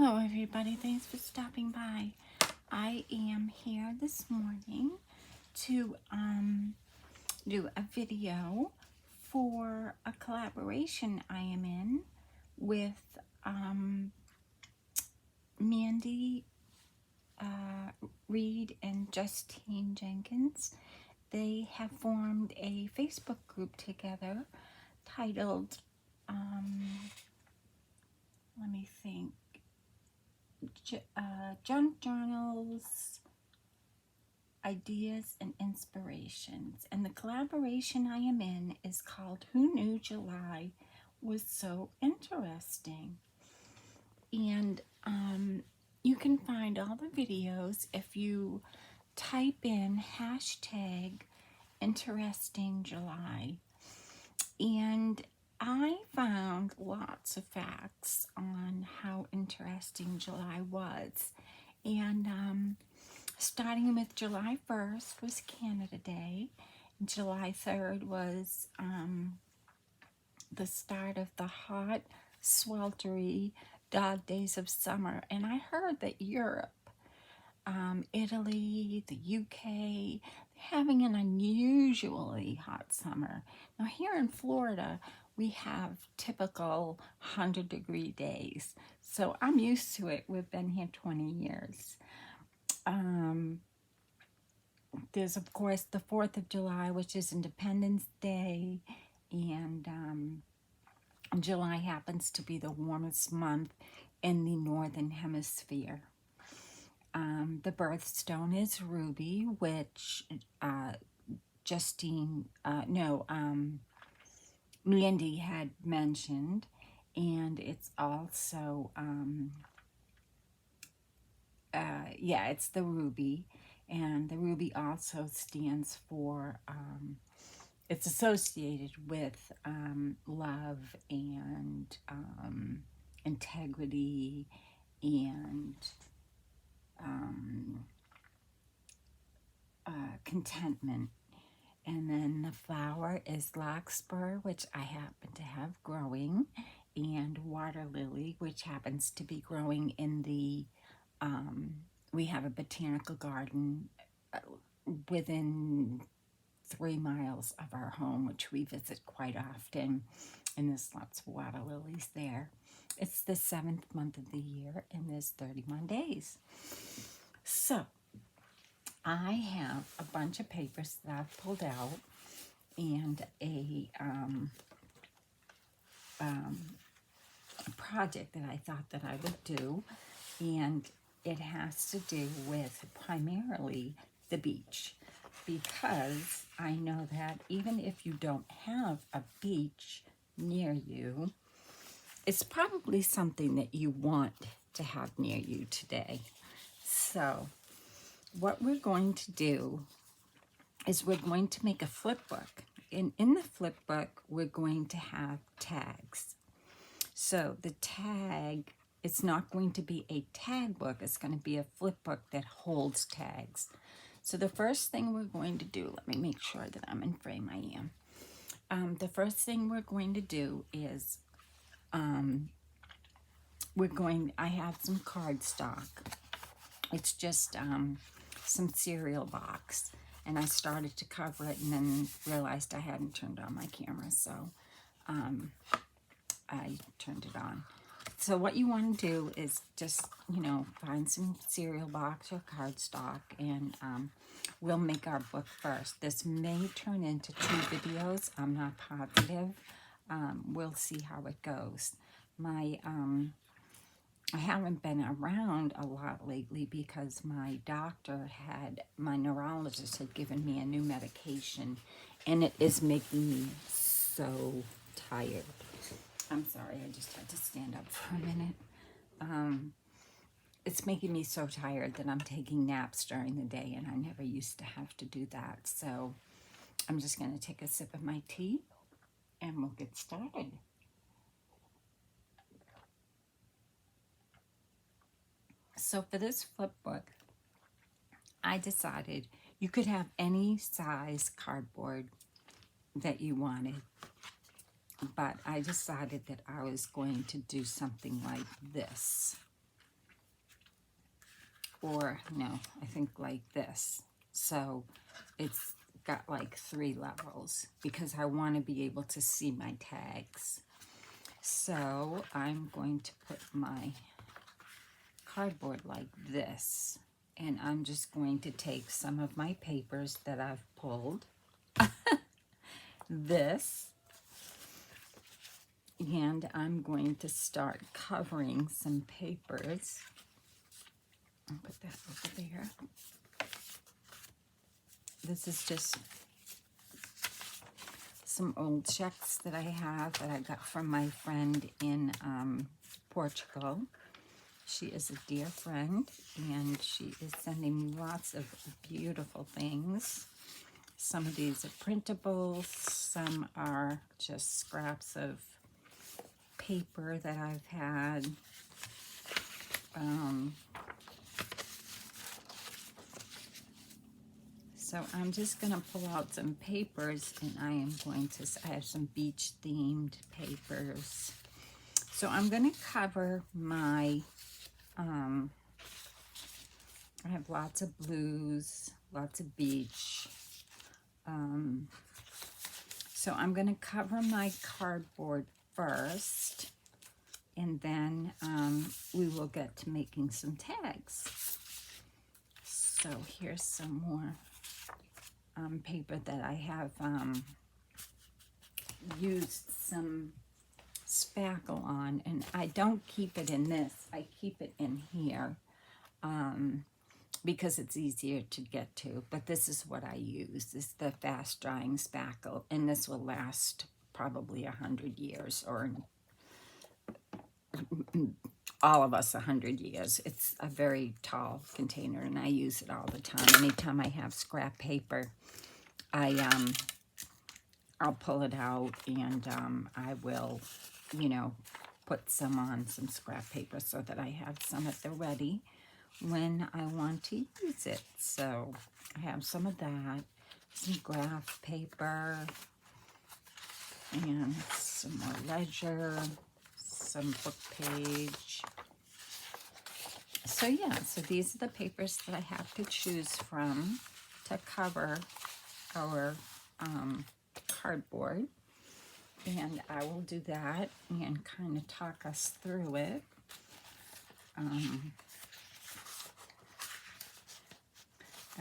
Hello everybody, thanks for stopping by. I am here this morning to do a video for a collaboration I am in with Mandy, Reed, and Justine Jenkins. They have formed a Facebook group together titled, let me think, Junk Journals, Ideas and Inspirations. And the collaboration I am in is called Who Knew July Was So Interesting? And you can find all the videos if you type in hashtag Interesting July. And I found lots of facts on how interesting July was. And starting with July 1st was Canada Day. July 3rd was the start of the hot, sweltery dog days of summer. And I heard that Europe, Italy, the UK, having an unusually hot summer. Now here in Florida, we have typical 100-degree days. So I'm used to it. We've been here 20 years. There's, of course, the 4th of July, which is Independence Day. And July happens to be the warmest month in the Northern Hemisphere. The birthstone is Ruby, which Mandy had mentioned, and it's also, it's the ruby, and the ruby also stands for, it's associated with love and integrity and contentment. And then the flower is larkspur, which I happen to have growing, and water lily, which happens to be growing in the, we have a botanical garden within 3 miles of our home, which we visit quite often, and there's lots of water lilies there. It's the 7th month of the year, and there's 31 days. So I have a bunch of papers that I've pulled out and a project that I thought that I would do, and it has to do with primarily the beach, because I know that even if you don't have a beach near you, it's probably something that you want to have near you today. So what we're going to do is we're going to make a flip book. And in the flip book, we're going to have tags. So the tag, it's not going to be a tag book. It's going to be a flip book that holds tags. So the first thing we're going to do, let me make sure that I'm in frame. I am. The first thing we're going to do is I have some cardstock. It's just some cereal box, and I started to cover it and then realized I hadn't turned on my camera, so I turned it on. So what you want to do is just, find some cereal box or cardstock, and we'll make our book first. This may turn into 2 videos. I'm not positive. We'll see how it goes. I haven't been around a lot lately because my neurologist had given me a new medication, and it is making me so tired. I'm sorry, I just had to stand up for a minute. It's making me so tired that I'm taking naps during the day, and I never used to have to do that. So I'm just going to take a sip of my tea, and we'll get started. So for this flip book, I decided you could have any size cardboard that you wanted, but I decided that I was going to do something like this. or no, I think like this. So it's got like 3 levels because I want to be able to see my tags. So I'm going to put my cardboard like this, and I'm just going to take some of my papers that I've pulled, this, and I'm going to start covering some papers. I'll put that over there. This is just some old checks that I have that I got from my friend in Portugal. She is a dear friend, and she is sending me lots of beautiful things. Some of these are printables, some are just scraps of paper that I've had. So I'm just going to pull out some papers, and I am going to, I have some beach themed papers. So I'm going to cover my, I have lots of blues, lots of beach. So I'm going to cover my cardboard first, and then we will get to making some tags. So here's some more paper that I have used some spackle on, and I don't keep it in this, I keep it in here because it's easier to get to, but this is what I use. This is the fast drying spackle, and this will last probably 100 years, or all of us 100 years. It's a very tall container, and I use it all the time. Anytime I have scrap paper, I'll pull it out, and I will, you know, put some on some scrap paper so that I have some at the ready when I want to use it. So I have some of that, some graph paper, and some more ledger, some book page. So yeah, so these are the papers that I have to choose from to cover our cardboard, and I will do that and kind of talk us through it. I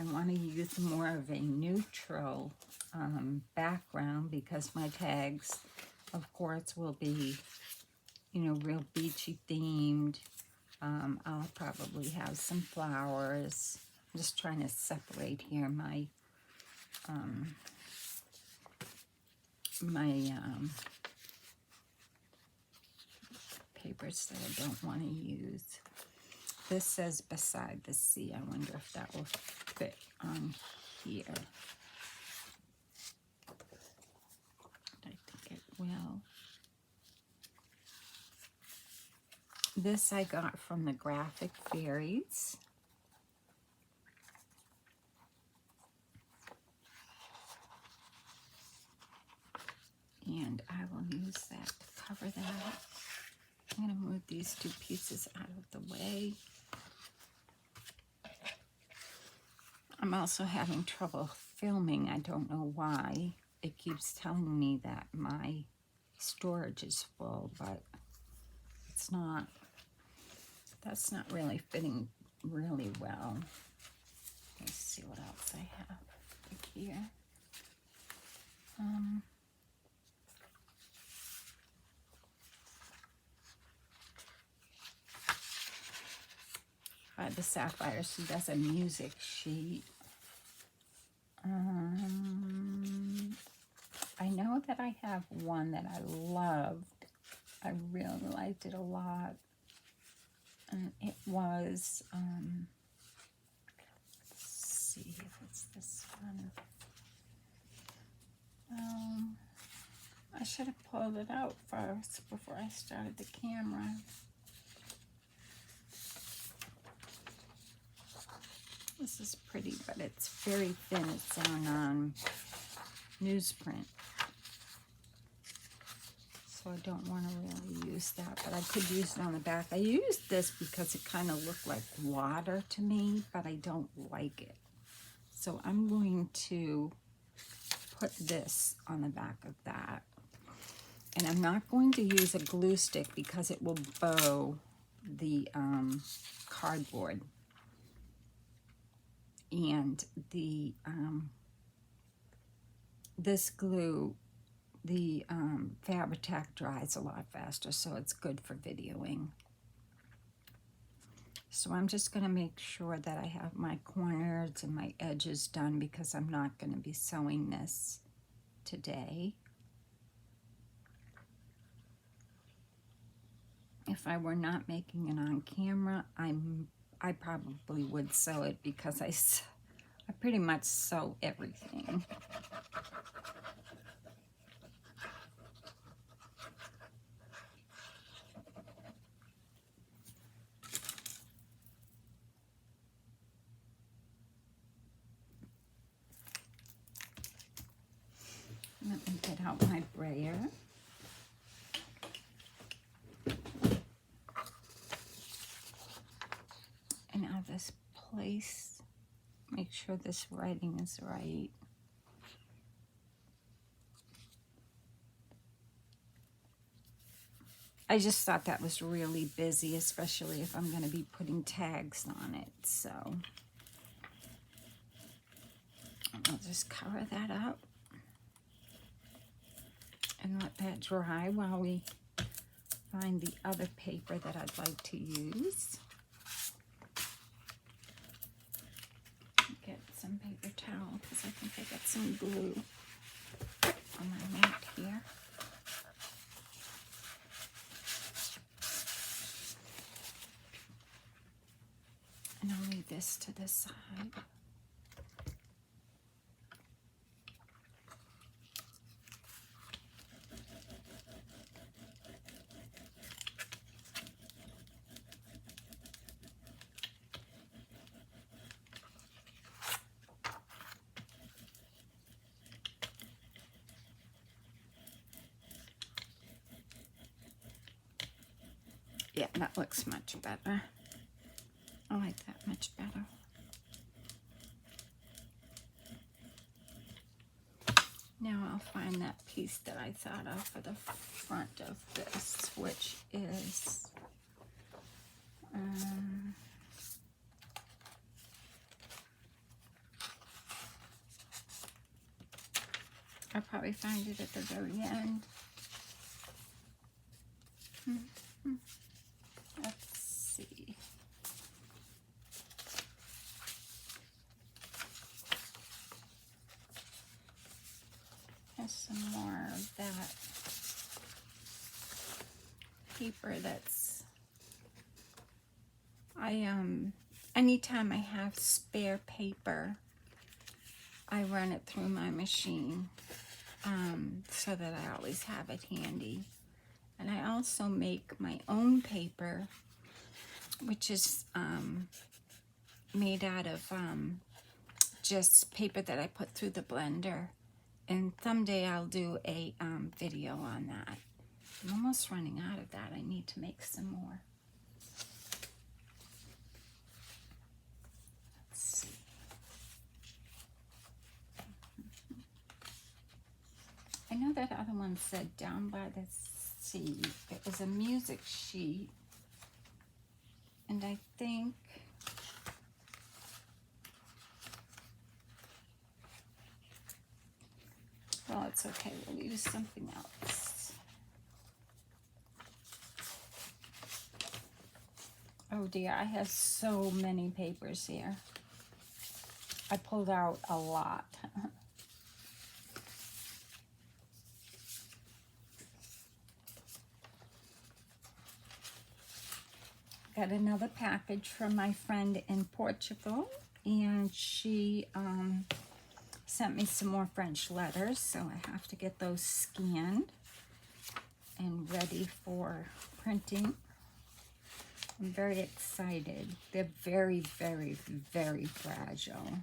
want to use more of a neutral background because my tags, of course, will be, you know, real beachy themed. I'll probably have some flowers. I'm just trying to separate here my papers that I don't want to use. This says beside the sea. I wonder if that will fit on here. I think it will. This I got from the Graphic Fairies. And I will use that to cover that. I'm going to move these 2 pieces out of the way. I'm also having trouble filming. I don't know why. It keeps telling me that my storage is full, but it's not. That's not really fitting really well. Let's see what else I have here. The Sapphire, she does a music sheet. I know that I have one that I loved. I really liked it a lot. And it was, let's see if it's this one. I should have pulled it out first before I started the camera. This is pretty, but it's very thin. It's on newsprint. So so I don't want to really use that, but I could use it on the back. I used this because it kind of looked like water to me, but I don't like it. So I'm going to put this on the back of that. And I'm not going to use a glue stick because it will bow the cardboard. And the this glue, the Fabri-Tac dries a lot faster, so it's good for videoing. So I'm just going to make sure that I have my corners and my edges done because I'm not going to be sewing this today. If I were not making it on camera, I probably would sew it because I pretty much sew everything. Let me get out my brayer. And now this place, make sure this writing is right. I just thought that was really busy, especially if I'm going to be putting tags on it. So I'll just cover that up and let that dry while we find the other paper that I'd like to use. Get some paper towel because I think I got some glue on my mat here. And I'll leave this to the side. Yeah, that looks much better. I like that much better. Now I'll find that piece that I thought of for the front of this, which is I'll probably find it at the very end. Let's see. There's some more of that paper that's, anytime I have spare paper, I run it through my machine so that I always have it handy. And I also make my own paper, which is made out of just paper that I put through the blender. And someday I'll do a video on that. I'm almost running out of that. I need to make some more. Let's see. I know that other one said down by the sea. It was a music sheet. And I think well, it's okay. We'll use something else. Oh dear, I have so many papers here. I pulled out a lot. Got another package from my friend in Portugal, and she sent me some more French letters, so I have to get those scanned and ready for printing. I'm very excited. They're very, very, very fragile.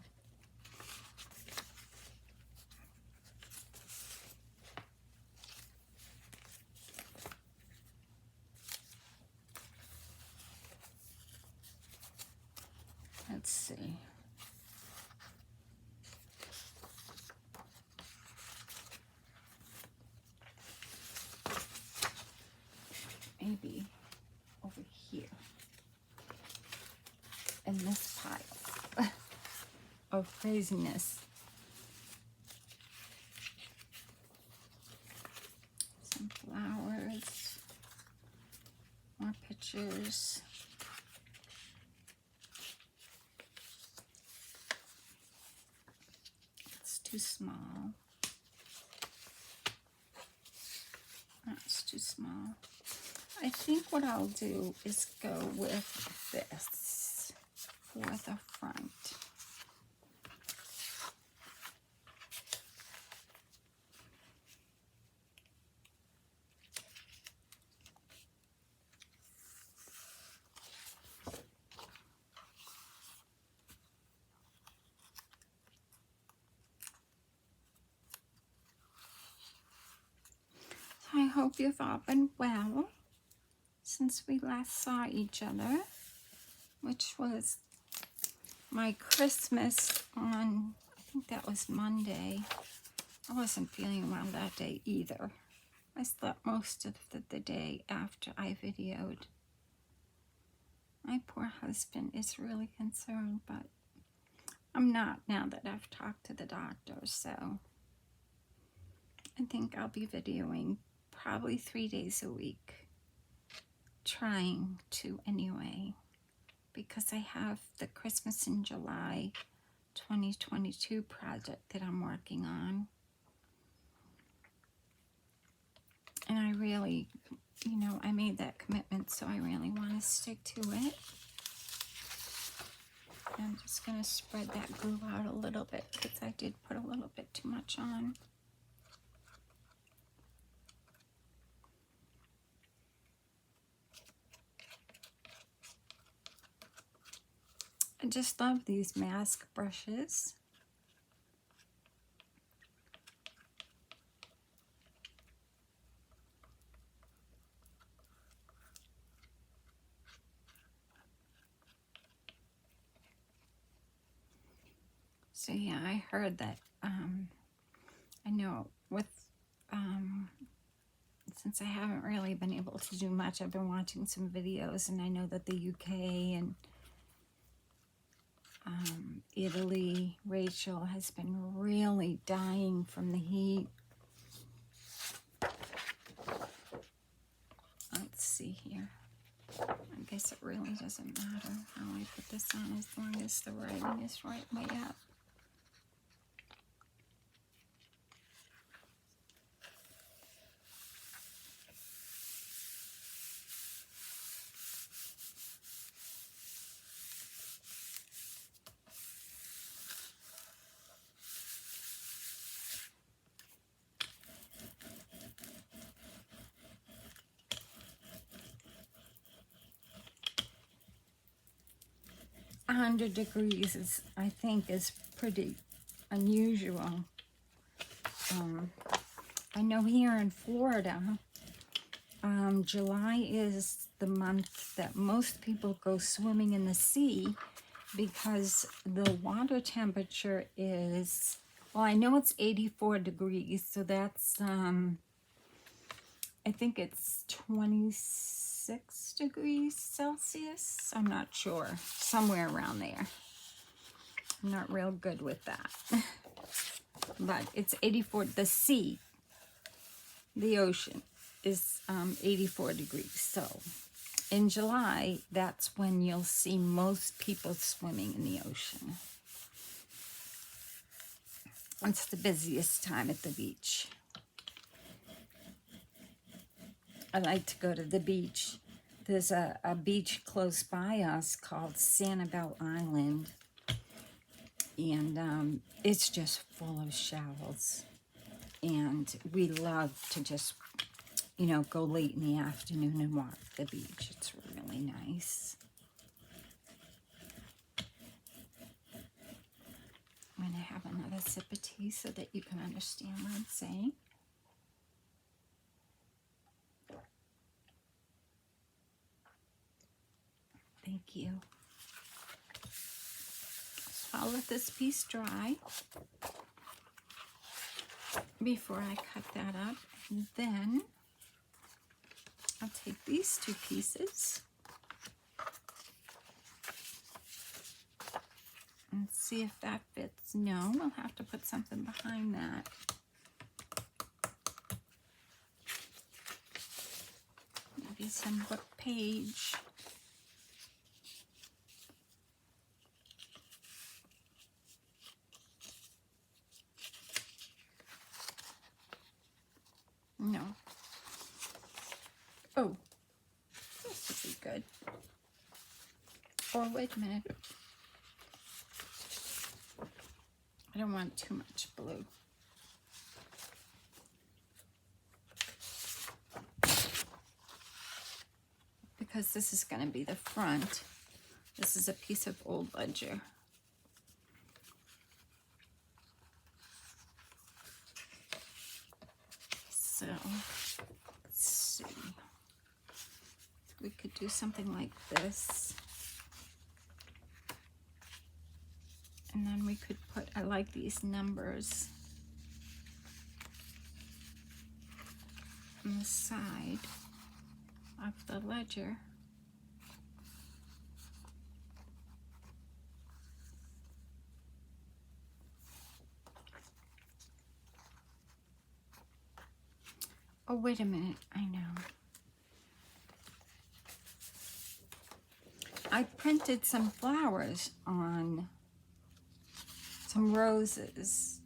Let's see. Maybe over here in this pile of craziness. Some flowers, more pictures. It's too small. That's too small. I think what I'll do is go with this for the front. I hope you've all been well since we last saw each other, which was my Christmas on, I think that was Monday. I wasn't feeling well that day either. I slept most of the day after I videoed. My poor husband is really concerned, but I'm not now that I've talked to the doctor, so I think I'll be videoing probably 3 days a week. Trying to anyway, because I have the Christmas in July 2022 project that I'm working on. And I really, you know, I made that commitment, so I really want to stick to it. I'm just going to spread that glue out a little bit because I did put a little bit too much on. I just love these mask brushes. So yeah, I heard that, I know with, since I haven't really been able to do much, I've been watching some videos, and I know that the UK and Italy, Rachel has been really dying from the heat. Let's see here. I guess it really doesn't matter how I put this on as long as the writing is right way up. $100 degrees is, I think, is pretty unusual. I know here in Florida, July is the month that most people go swimming in the sea because the water temperature is, well, I know it's 84 degrees, so that's, I think it's 26 degrees Celsius. I'm not sure, somewhere around there. I'm not real good with that. But it's 84, the sea, the ocean is 84 degrees. So in July, that's when you'll see most people swimming in the ocean. It's the busiest time at the beach. I like to go to the beach. There's a beach close by us called Sanibel Island. And it's just full of shells. And we love to just, you know, go late in the afternoon and walk the beach. It's really nice. I'm going to have another sip of tea so that you can understand what I'm saying. Thank you. I'll let this piece dry before I cut that up. And then I'll take these two pieces and see if that fits. No, we'll have to put something behind that. Maybe some book page. No. Oh, this would be good. Or wait a minute. I don't want too much blue. Because this is going to be the front. This is a piece of old ledger. So, let's see. We could do something like this. And then we could put, I like these numbers on the side of the ledger. Oh, wait a minute, I know. I printed some flowers on some roses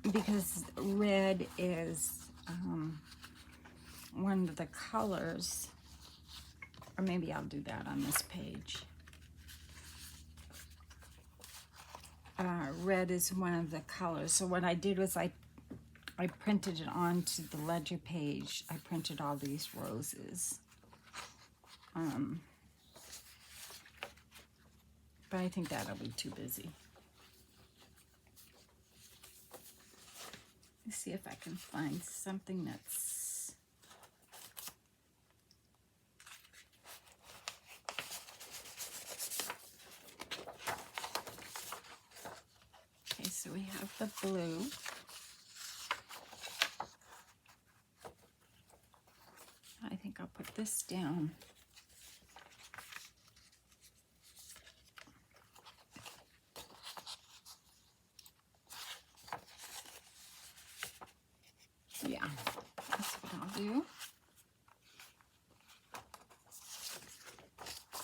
because red is one of the colors, or maybe I'll do that on this page. Red is one of the colors. So what I did was I printed it onto the ledger page. I printed all these roses. But I think that'll be too busy. Let's see if I can find something that's... Okay, so we have the blue. I think I'll put this down. Yeah, that's what I'll do.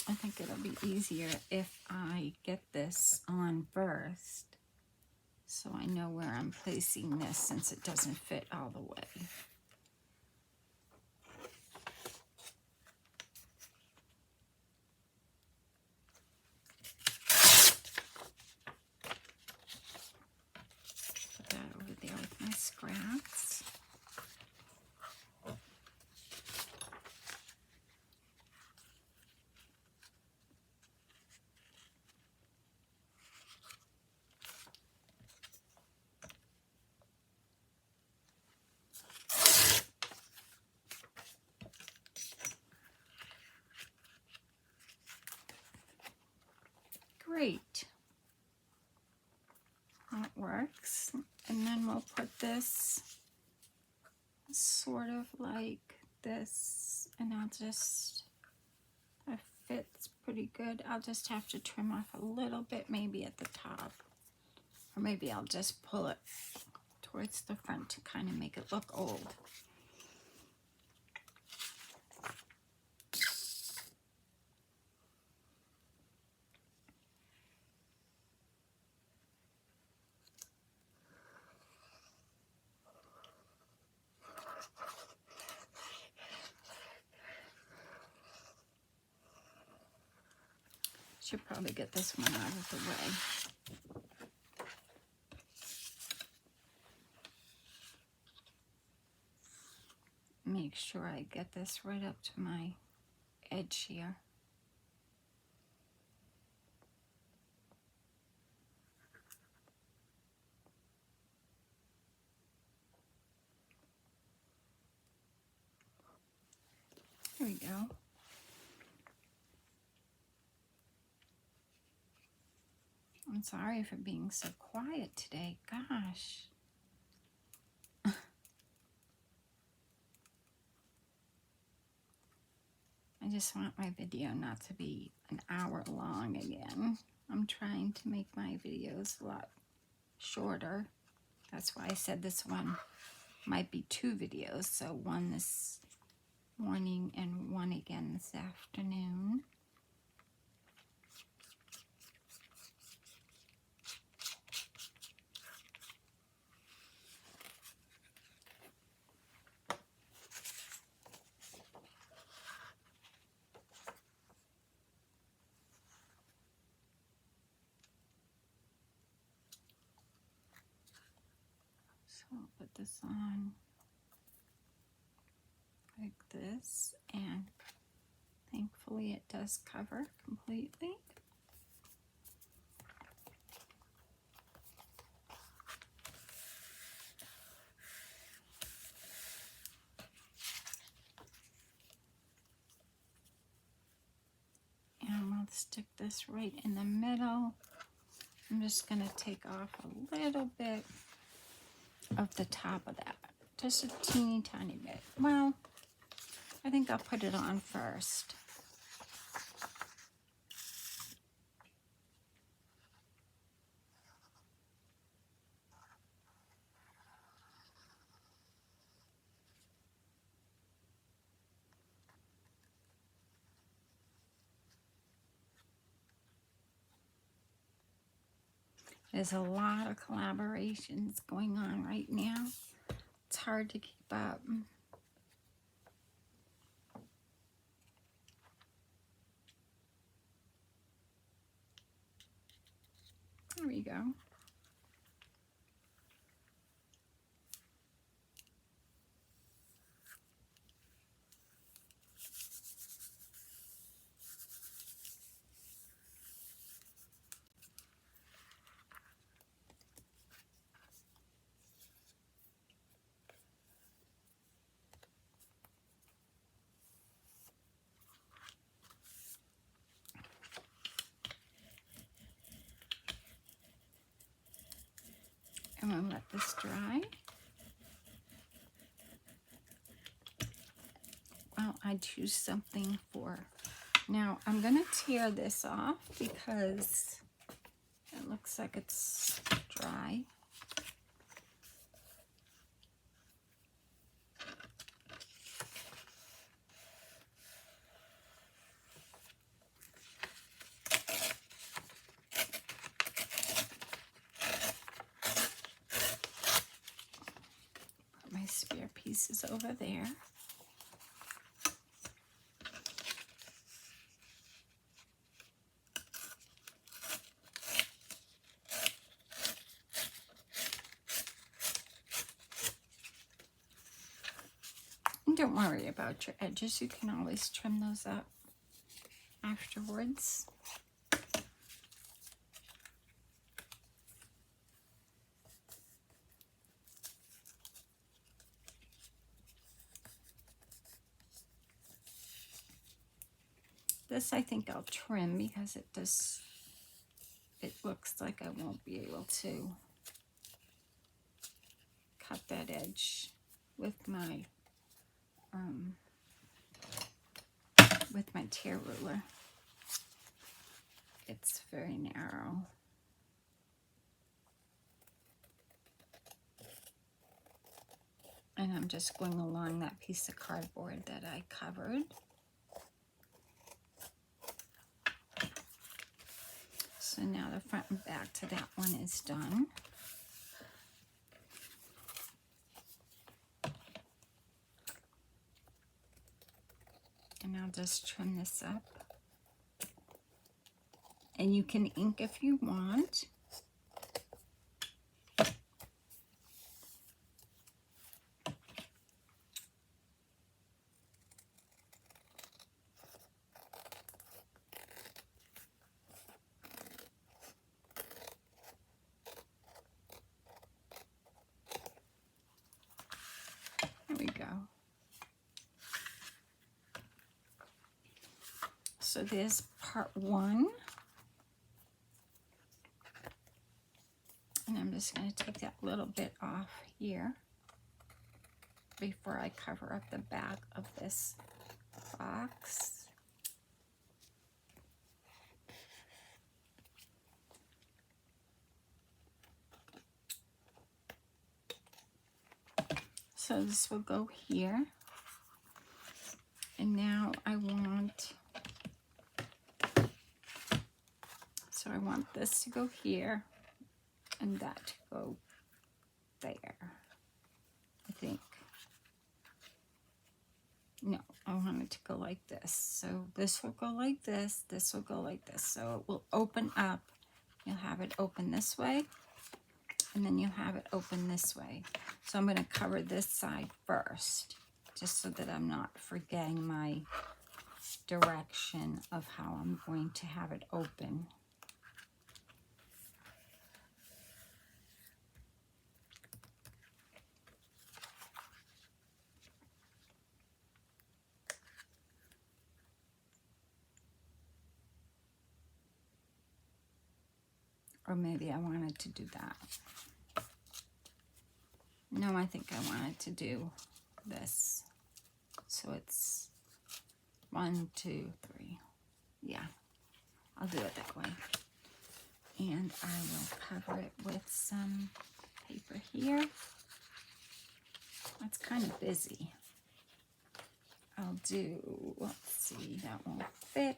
I think it'll be easier if I get this on first, so I know where I'm placing this since it doesn't fit all the way. Put that over there with my scraps. Great. That works. And then we'll put this sort of like this, and I'll just, it fits pretty good. I'll just have to trim off a little bit maybe at the top, or maybe I'll just pull it towards the front to kind of make it look old. Should probably get this one out of the way. Make sure I get this right up to my edge here. There we go. I'm sorry for being so quiet today. Gosh. I just want my video not to be an hour long again. I'm trying to make my videos a lot shorter. That's why I said this one might be 2 videos. So one this morning and one again this afternoon. So I'll put this on like this, and thankfully it does cover completely. And we'll stick this right in the middle. I'm just going to take off a little bit of the top of that. Just a teeny tiny bit. Well, I think I'll put it on first. There's a lot of collaborations going on right now. It's hard to keep up. There we go. I'm going to let this dry. Well, I choose something for... Now, I'm going to tear this off because it looks like it's dry. Put my spare pieces over there. Don't worry about your edges. You can always trim those up afterwards. This I think I'll trim because it looks like I won't be able to cut that edge with my tear ruler. It's very narrow. And I'm just going along that piece of cardboard that I covered. So now the front and back to that one is done. And I'll just trim this up. And you can ink if you want. There we go. So there's part 1. And I'm just going to take that little bit off here before I cover up the back of this box. So this will go here. And now I want this to go here and that to go there, I think. No, I want it to go like this. So this will go like this will go like this. So it will open up. You'll have it open this way, and then you'll have it open this way. So I'm going to cover this side first, just so that I'm not forgetting my direction of how I'm going to have it open. Or maybe I wanted to do that. No, I think I wanted to do this. So it's 1, 2, 3. Yeah, I'll do it that way. And I will cover it with some paper here. That's kind of busy. I'll do, let's see, that won't fit.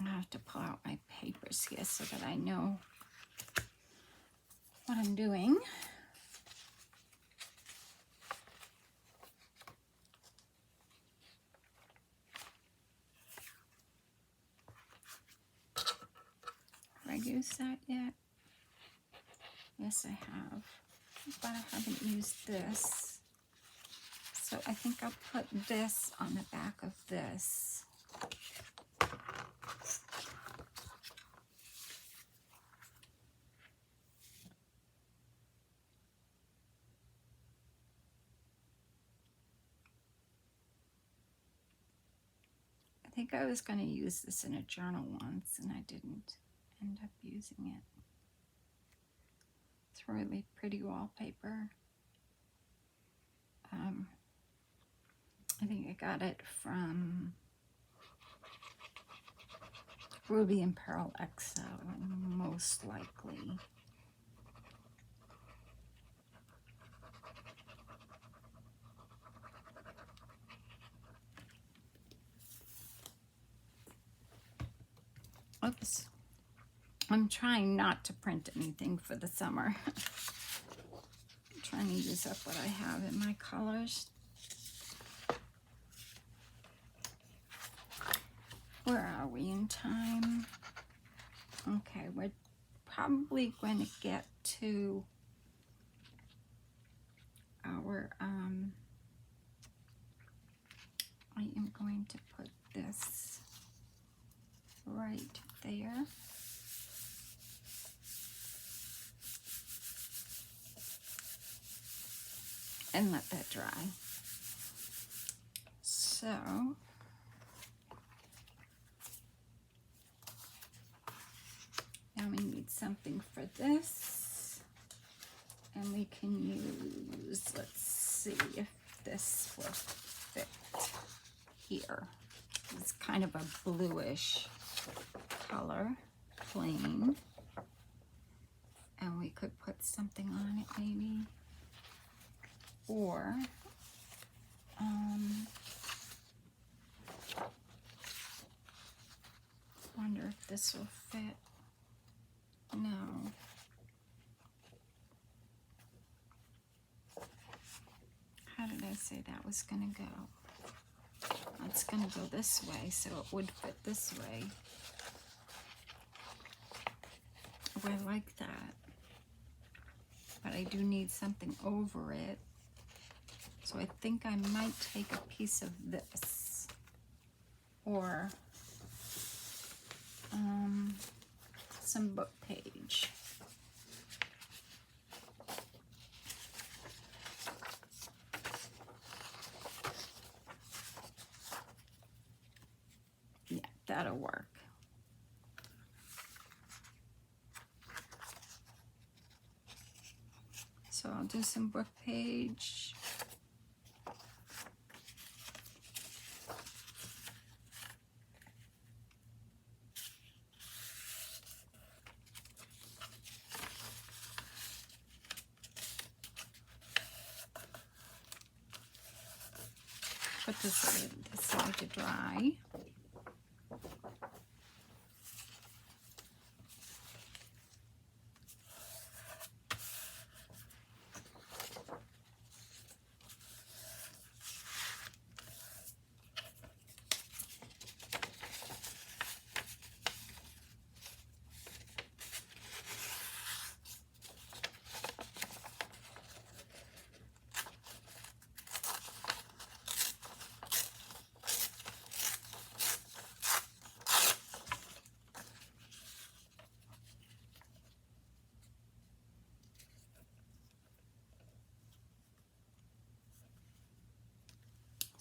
I have to pull out my papers here so that I know what I'm doing. Have I used that yet? Yes, I have, but I haven't used this. So I think I'll put this on the back of this. I think I was going to use this in a journal once, and I didn't end up using it. It's really pretty wallpaper. I think I got it from Ruby and Pearl XO, most likely. Oops. I'm trying not to print anything for the summer. I'm trying to use up what I have in my colors. Where are we in time? Okay, we're probably going to get to our, I am going to put this right there. And let that dry. So, now we need something for this. And we can use, let's see if this will fit here. It's kind of a bluish color, plain. And we could put something on it maybe. Or, wonder if this will fit. No. How did I say that was gonna go? It's gonna go this way, so it would fit this way. Oh, I like that. But I do need something over it. So I think I might take a piece of this, or some book page. that'll work. So I'll do some book page. Put this aside to dry.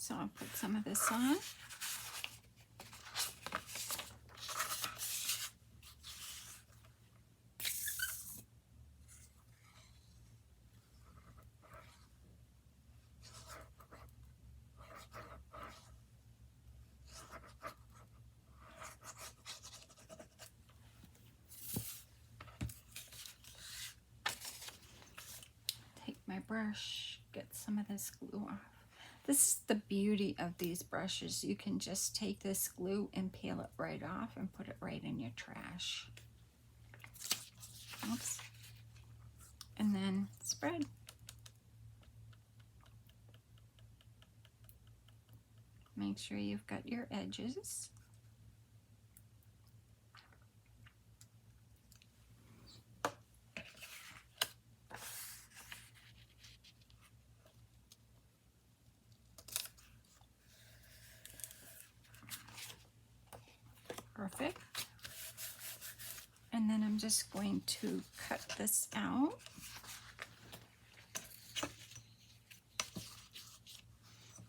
So I'll put some of this on. Take my brush, get some of this glue off. This is the beauty of these brushes. You can just take this glue and peel it right off and put it right in your trash. Oops. And then spread. Make sure you've got your edges. Perfect. And then I'm just going to cut this out. I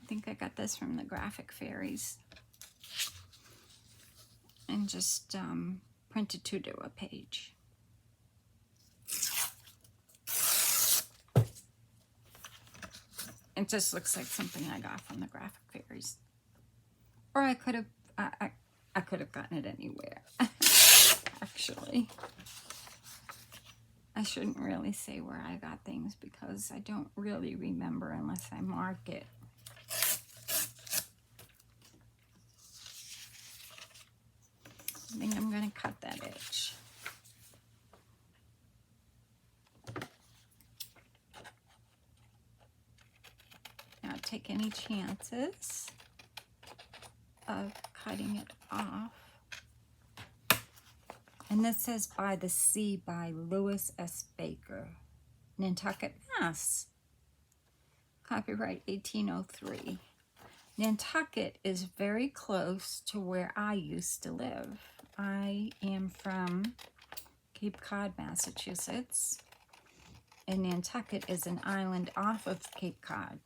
think I got this from the Graphic Fairies. And just print it to do a page. It just looks like something I got from the Graphic Fairies. Or I could have I could have gotten it anywhere. Actually, I shouldn't really say where I got things because I don't really remember unless I mark it. I think I'm going to cut that edge. Not take any chances of cutting it off. And this says By the Sea by Louis S. Baker, Nantucket, Mass. Copyright 1803. Nantucket is very close to where I used to live. I am from Cape Cod, Massachusetts, and Nantucket is an island off of Cape Cod.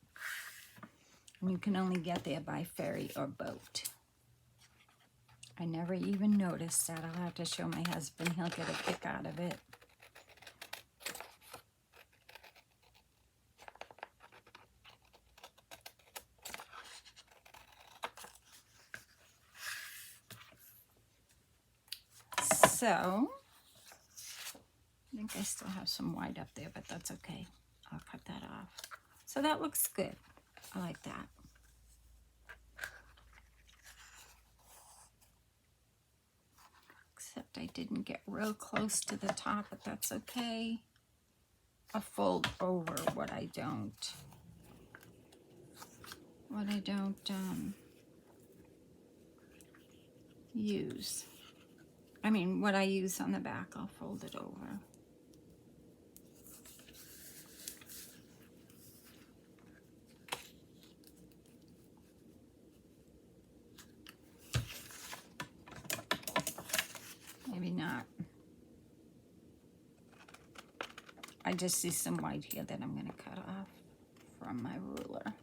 And you can only get there by ferry or boat. I never even noticed that. I'll have to show my husband. He'll get a kick out of it. So, I think I still have some white up there, but that's okay. I'll cut that off. So that looks good. I like that. Except I didn't get real close to the top, but that's okay. I'll fold over what I don't use. I mean, what I use on the back, I'll fold it over. Maybe not. I just see some white here that I'm going to cut off from my ruler.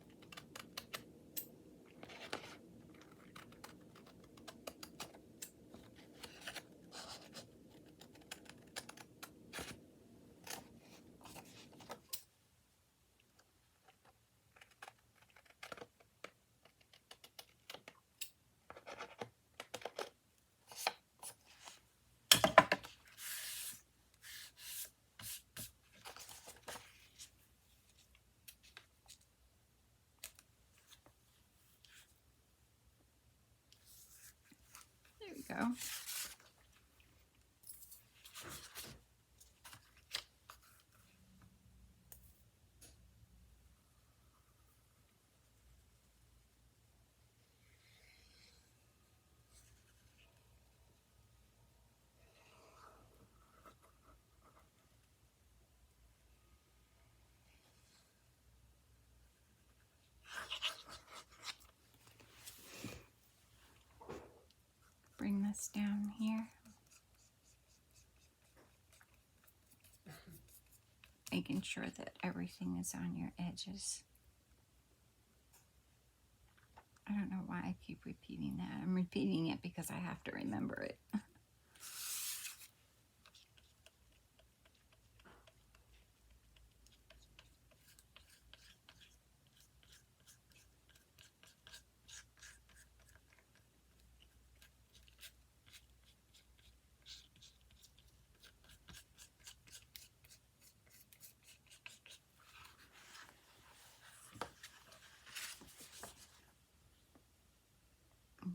go. Bring this down here. Making sure that everything is on your edges. I don't know why I keep repeating that. I'm repeating it because I have to remember it.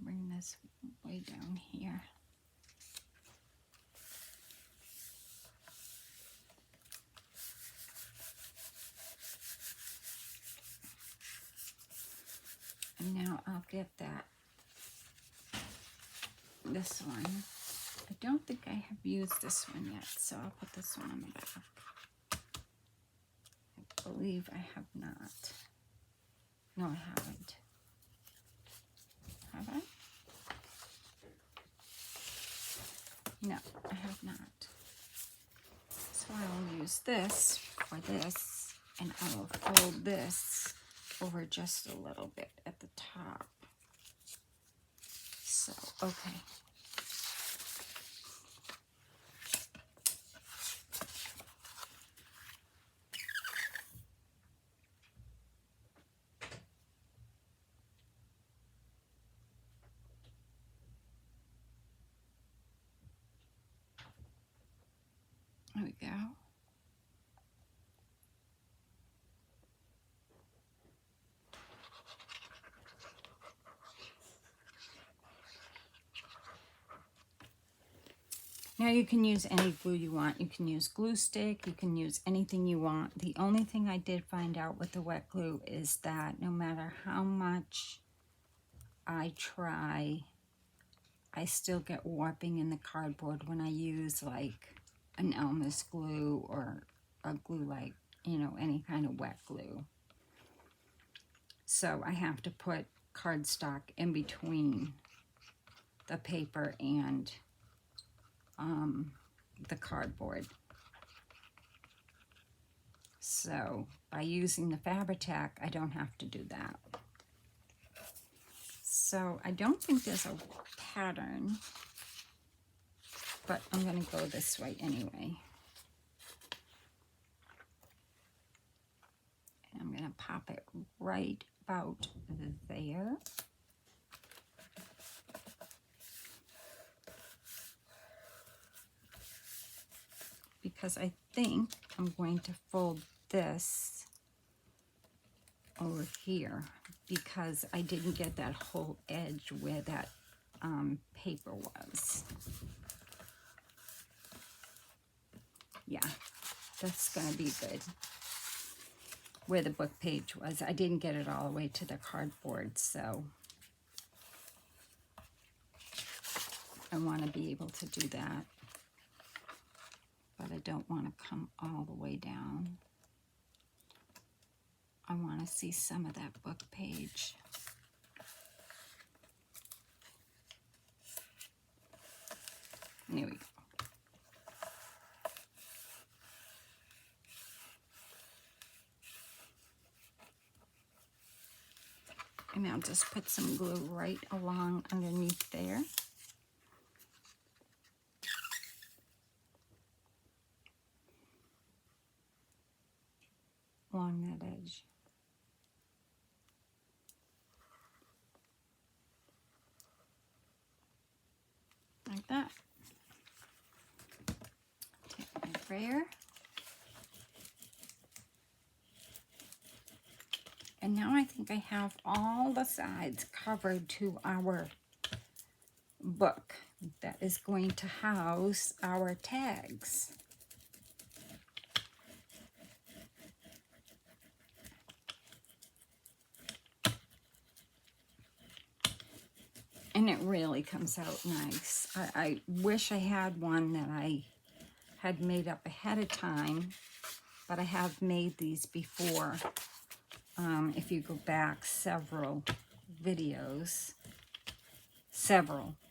Bring this way down here. And now I'll get this one. I don't think I have used this one yet, so I'll put this one on the back. I believe I have not. No, I haven't. Have I? No, I have not. So I will use this for this, and I will fold this over just a little bit at the top. So, okay. There we go. Now you can use any glue you want. You can use glue stick, you can use anything you want. The only thing I did find out with the wet glue is that no matter how much I try, I still get warping in the cardboard when I use like an Elmer's glue or a glue like, you know, any kind of wet glue. So I have to put cardstock in between the paper and the cardboard. So by using the Fabri-Tac, I don't have to do that. So I don't think there's a pattern, but I'm going to go this way anyway. And I'm going to pop it right about there. Because I think I'm going to fold this over here because I didn't get that whole edge where that paper was. Yeah, that's going to be good. Where the book page was, I didn't get it all the way to the cardboard, so I want to be able to do that. But I don't want to come all the way down. I want to see some of that book page. There we go. And I'll just put some glue right along underneath there. Along that edge. Like that. Take my brayer. And now I think I have all the sides covered to our book. that is going to house our tags. And it really comes out nice. I wish I had one that I had made up ahead of time, but I have made these before. If you go back several videos,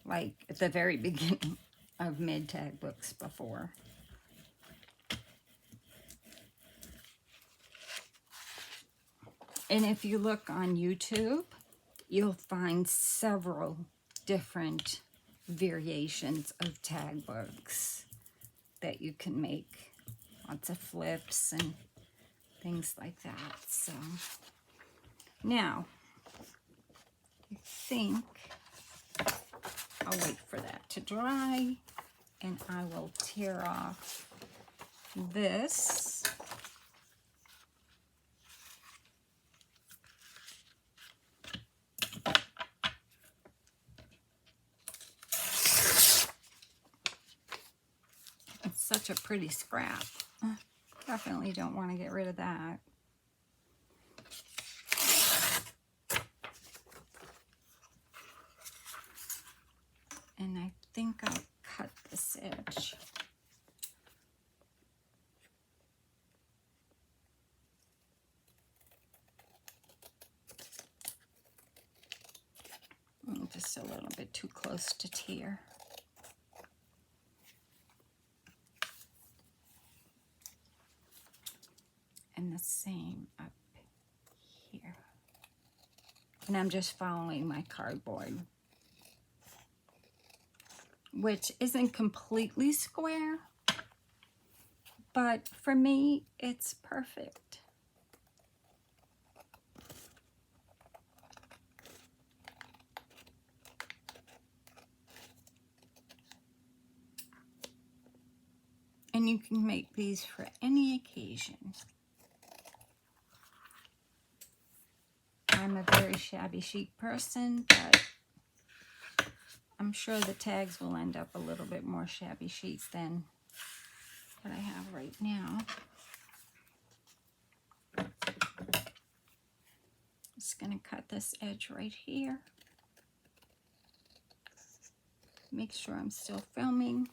like at the very beginning of mid-tag books before. And if you look on YouTube, you'll find several different variations of tag books that you can make. Lots of flips and things like that. So now I think I'll wait for that to dry, and I will tear off this. It's such a pretty scrap. Definitely don't want to get rid of that. And I think I'll cut this edge. Just a little bit too close to tear. And the same up here. And I'm just following my cardboard, which isn't completely square, but for me, it's perfect. And you can make these for any occasion. I'm a very shabby chic person, but I'm sure the tags will end up a little bit more shabby chic than what I have right now. Just gonna cut this edge right here. Make sure I'm still filming,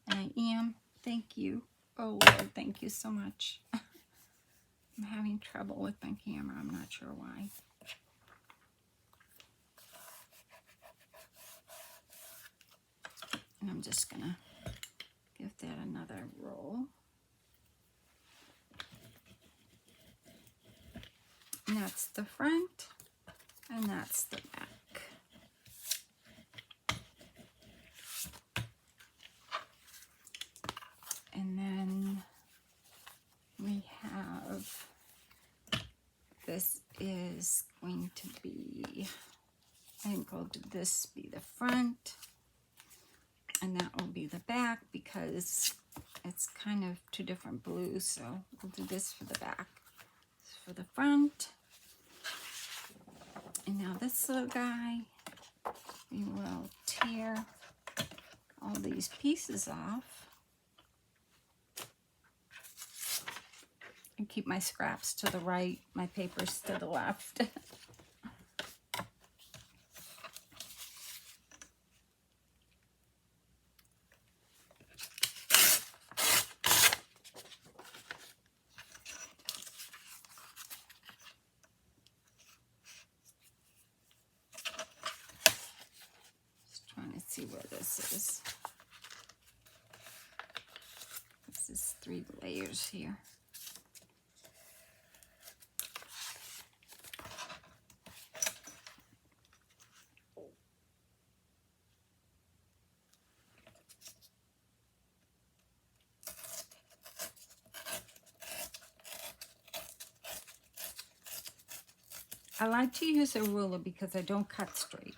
and I am. Thank you. Oh Lord, thank you so much. I'm having trouble with my camera. I'm not sure why. And I'm just gonna give that another roll. And that's the front, and that's the back. And then we have, this is going to be, I think I'll do this be the front, and that will be the back because it's kind of two different blues, so we'll do this for the back. This for the front. And now this little guy, we will tear all these pieces off. And keep my scraps to the right, my papers to the left. Just trying to see where this is. This is 3 layers here. I like to use a ruler because I don't cut straight.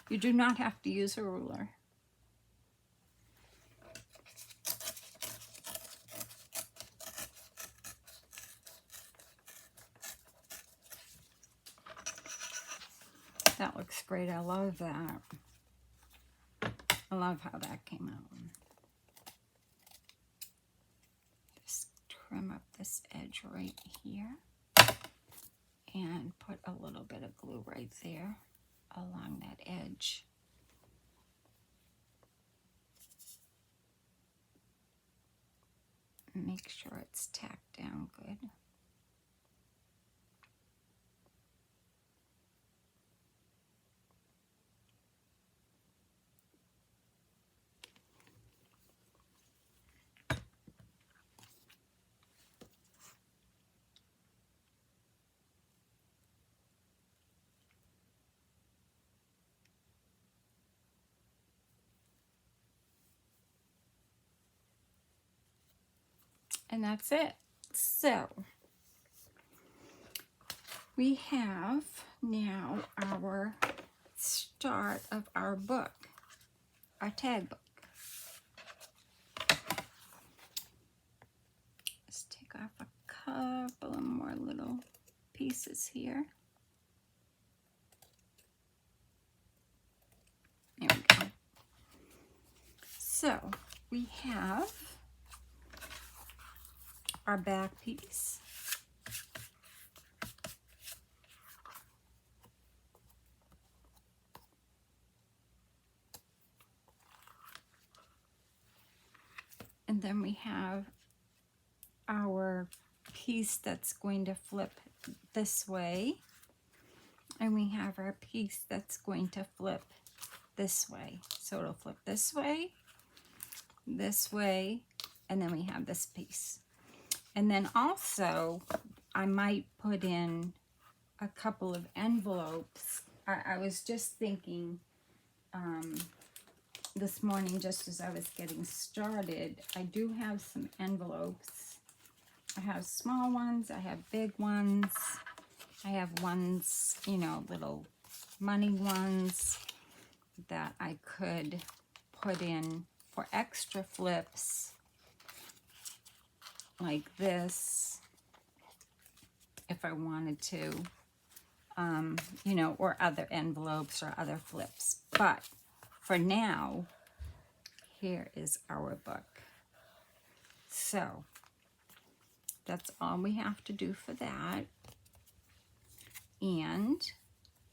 You do not have to use a ruler. That looks great. I love that. I love how that came out. Just trim up this edge right here and put a little bit of glue right there along that edge. Make sure it's tacked down good. And that's it. So we have now our start of our book, our tag book. Let's take off a couple of more little pieces here. There we go. So we have our back piece. And then we have our piece that's going to flip this way. And we have our piece that's going to flip this way. So it'll flip this way, and then we have this piece. And then also, I might put in a couple of envelopes. I was just thinking this morning, just as I was getting started, I do have some envelopes. I have small ones, I have big ones, I have ones, you know, little money ones that I could put in for extra flips, like this, if I wanted to, you know, or other envelopes or other flips. But for now, here is our book. So that's all we have to do for that. And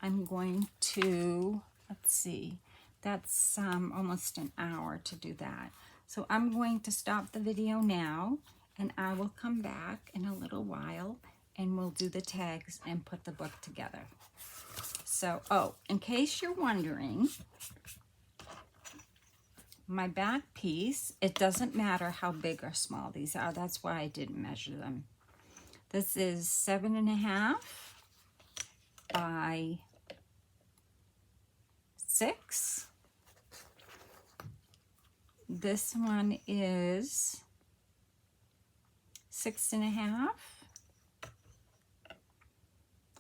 I'm going to, let's see, that's almost an hour to do that. So I'm going to stop the video now, and I will come back in a little while and we'll do the tags and put the book together. So, oh, in case you're wondering, my back piece, it doesn't matter how big or small these are. That's why I didn't measure them. This is 7.5 by 6. This one is 6.5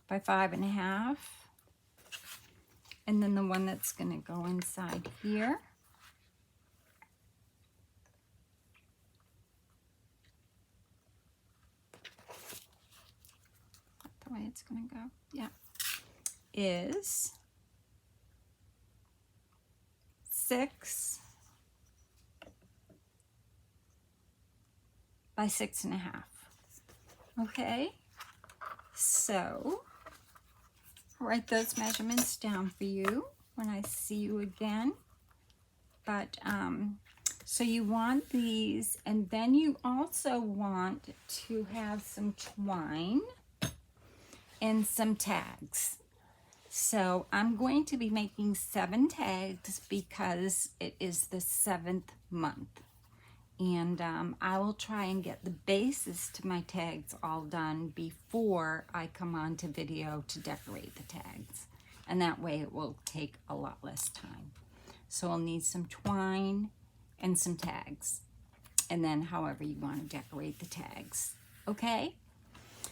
by 5.5. And then the one that's going to go inside here, the way it's going to go, yeah, is 6 by 6.5. Okay, so I'll write those measurements down for you when I see you again. But so you want these, and then you also want to have some twine and some tags. So I'm going to be making 7 tags because it is the 7th month. And I will try and get the bases to my tags all done before I come on to video to decorate the tags. And that way it will take a lot less time. So I'll need some twine and some tags. And then however you want to decorate the tags. Okay?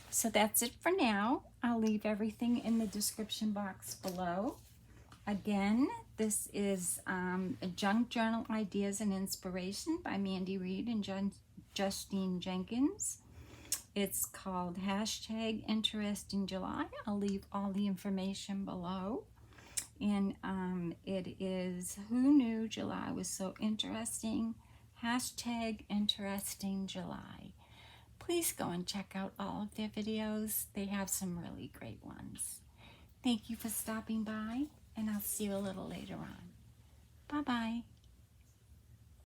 So that's it for now. I'll leave everything in the description box below. Again, this is a Junk Journal Ideas and Inspiration by Mandy Reed and Justine Jenkins. It's called #InterestingJuly. I'll leave all the information below. And it is Who Knew July Was So Interesting? Hashtag Interesting July. Please go and check out all of their videos. They have some really great ones. Thank you for stopping by, and I'll see you a little later on. Bye-bye.